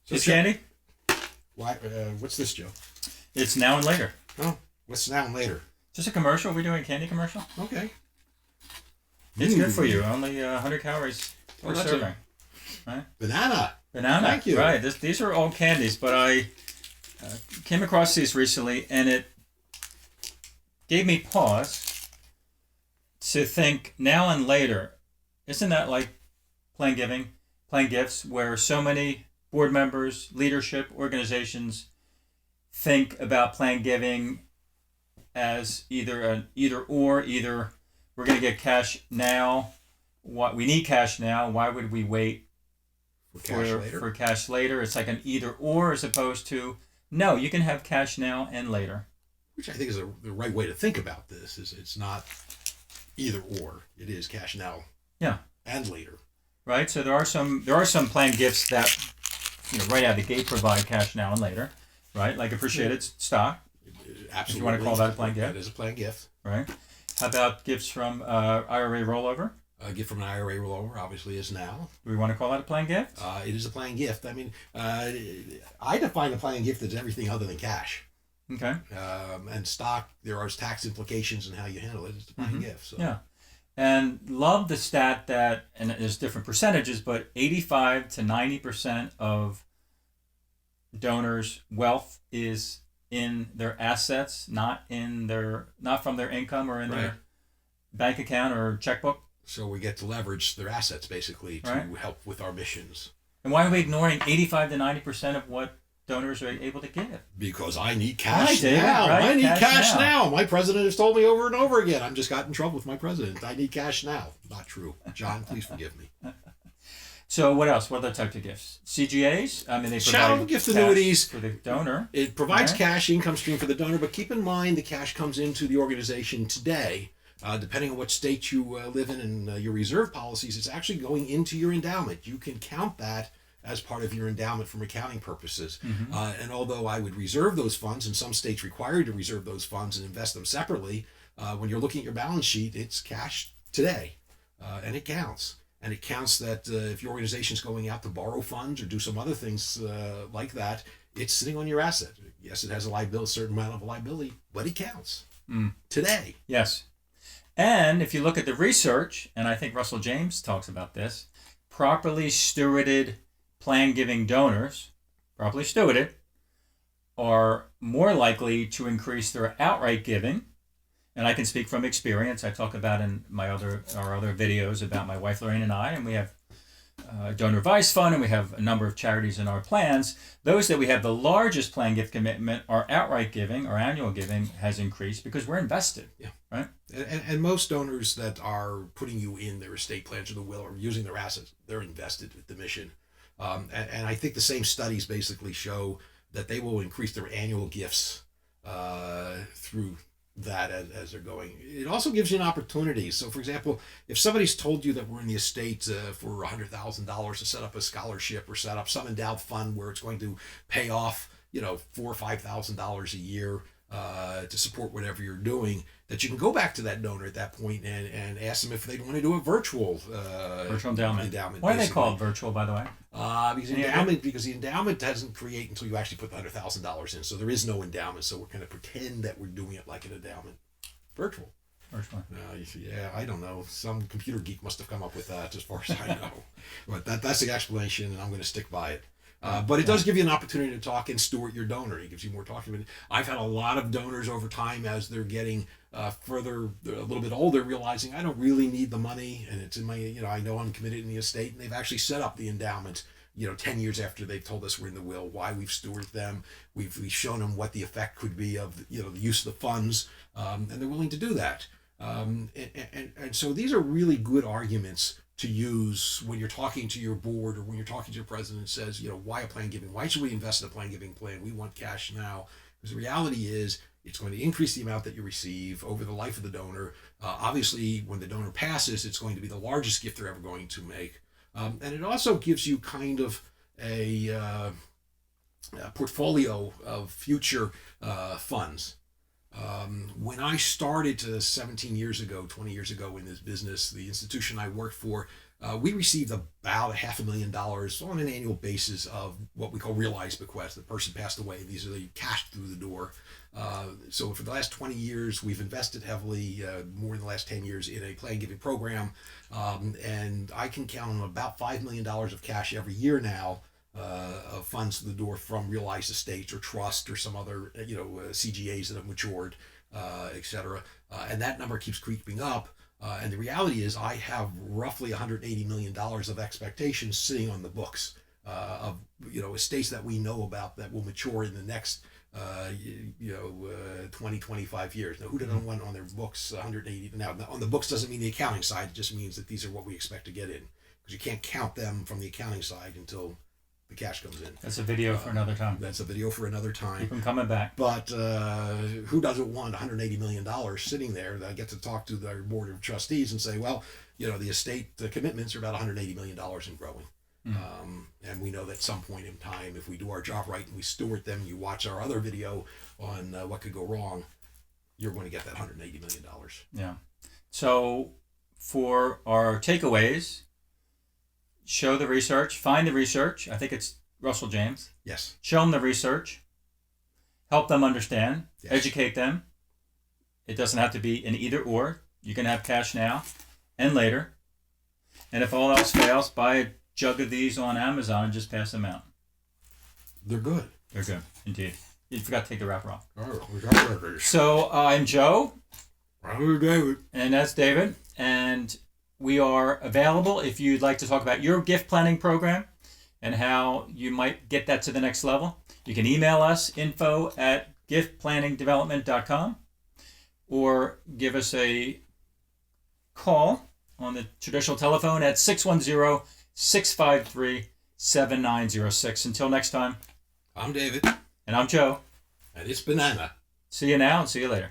So it's candy? Why? What's this, Joe? It's now and later. Oh, what's now and later? Just a commercial. We're doing a candy commercial. Okay. It's good for you. Only 100 calories per serving. Right? Banana. Thank you. Right. These are all candies, but I came across these recently, and it gave me pause to think now and later. Isn't that like playing gifts, where so many board members, leadership, organizations think about plan giving as either an either we're going to get cash now. We need cash now. Why would we wait for cash later? It's like an either or as opposed to no, you can have cash now and later. Which I think is the right way to think about this. Is it's not either or. It is cash now. Yeah. And later. Right. So there are some planned gifts that right out of the gate provide cash now and later. Right. Like appreciated stock. Absolutely. If you want to call that a planned gift. That is a planned gift. Right. How about gifts from IRA rollover? A gift from an IRA rollover obviously is now. Do we want to call that a planned gift? It is a planned gift. I mean, I define a planned gift as everything other than cash. Okay. And stock, there are tax implications in how you handle it. It's a planned gift. So. Yeah. And love the stat that, and there's different percentages, but 85 to 90% of donors' wealth is in their assets, not from their income or in their bank account or checkbook. So we get to leverage their assets basically to help with our missions. And why are we ignoring 85 to 90% of what donors are able to give? Because I need cash now. Right? I need cash now. My president has told me over and over again. I'm just got in trouble with my president. I need cash now. Not true. John, please forgive me. So what else? What other types of gifts? CGAs? I mean, they provide shadow gift annuities for the donor. It provides cash income stream for the donor, but keep in mind the cash comes into the organization today. Depending on what state you live in and your reserve policies, it's actually going into your endowment. You can count that as part of your endowment from accounting purposes. Mm-hmm. And although I would reserve those funds, and some states require you to reserve those funds and invest them separately, when you're looking at your balance sheet, it's cash today, and it counts. And it counts that if your organization is going out to borrow funds or do some other things like that, it's sitting on your asset. Yes, it has a certain amount of liability, but it counts today. Yes. And if you look at the research, and I think Russell James talks about this, properly stewarded plan giving donors, properly stewarded, are more likely to increase their outright giving. And I can speak from experience. I talk about in our other videos about my wife Lorraine and I, and we have a donor advice fund, and we have a number of charities in our plans. Those that we have the largest plan gift commitment, our outright giving, our annual giving has increased because we're invested. Yeah. Right. And most donors that are putting you in their estate plans or the will or using their assets, they're invested with the mission. And I think the same studies basically show that they will increase their annual gifts through that as they're going. It also gives you an opportunity. So, for example, if somebody's told you that we're in the estate for $100,000 to set up a scholarship or set up some endowed fund where it's going to pay off, $4,000 or $5,000 a year to support whatever you're doing, that you can go back to that donor at that point and ask them if they want to do a virtual endowment. Why are they called virtual, by the way? Because the endowment doesn't create until you actually put the $100,000 in. So there is no endowment. So we're going to pretend that we're doing it like an endowment. Virtual. Yeah, I don't know. Some computer geek must have come up with that, as far as I know. But that's the explanation, and I'm going to stick by it. But it does give you an opportunity to talk and steward your donor. It gives you more talking. I've had a lot of donors over time as they're getting further, a little bit older, realizing I don't really need the money, and it's in my, I know I'm committed in the estate, and they've actually set up the endowment, 10 years after they've told us we're in the will, why we've stewarded them. We've shown them what the effect could be of, the use of the funds, and they're willing to do that. And so these are really good arguments to use when you're talking to your board or when you're talking to your president and says, why a plan giving? Why should we invest in a plan giving plan? We want cash now. Because the reality is it's going to increase the amount that you receive over the life of the donor. Obviously, when the donor passes, it's going to be the largest gift they're ever going to make. And it also gives you kind of a portfolio of future funds. When I started 20 years ago in this business, the institution I worked for we received about $500,000 on an annual basis of what we call realized bequests. The person passed away. These are the cash through the door. So for the last 20 years, we've invested heavily, more in the last 10 years, in a plan giving program. And I can count on about $5 million of cash every year now, of funds to the door from realized estates or trust or some other, CGAs that have matured, et cetera. And that number keeps creeping up. And the reality is I have roughly $180 million of expectations sitting on the books, of, estates that we know about that will mature in the next 20, 25 years. Now, who doesn't want on their books 180? Now, on the books doesn't mean the accounting side. It just means that these are what we expect to get in, because you can't count them from the accounting side until the cash comes in. That's a video for another time. That's a video for another time. Keep them coming back. But who doesn't want $180 million sitting there? That get to talk to their board of trustees and say, well, the estate commitments are about $180 million and growing. And we know that at some point in time, if we do our job right and we steward them, you watch our other video on what could go wrong, you're going to get that $180 million. Yeah. So for our takeaways, show the research, find the research. I think it's Russell James. Yes. Show them the research. Help them understand. Yes. Educate them. It doesn't have to be an either or. You can have cash now and later. And if all else fails, buy a jug of these on Amazon and just pass them out. They're good. They're good, indeed. You forgot to take the wrapper off. Oh, So I'm Joe. I'm David. And that's David. And we are available if you'd like to talk about your gift planning program and how you might get that to the next level. You can email us, info@giftplanningdevelopment.com, or give us a call on the traditional telephone at 610-653-7906. Until next time, I'm David. And I'm Joe. And it's Banana. See you now and see you later.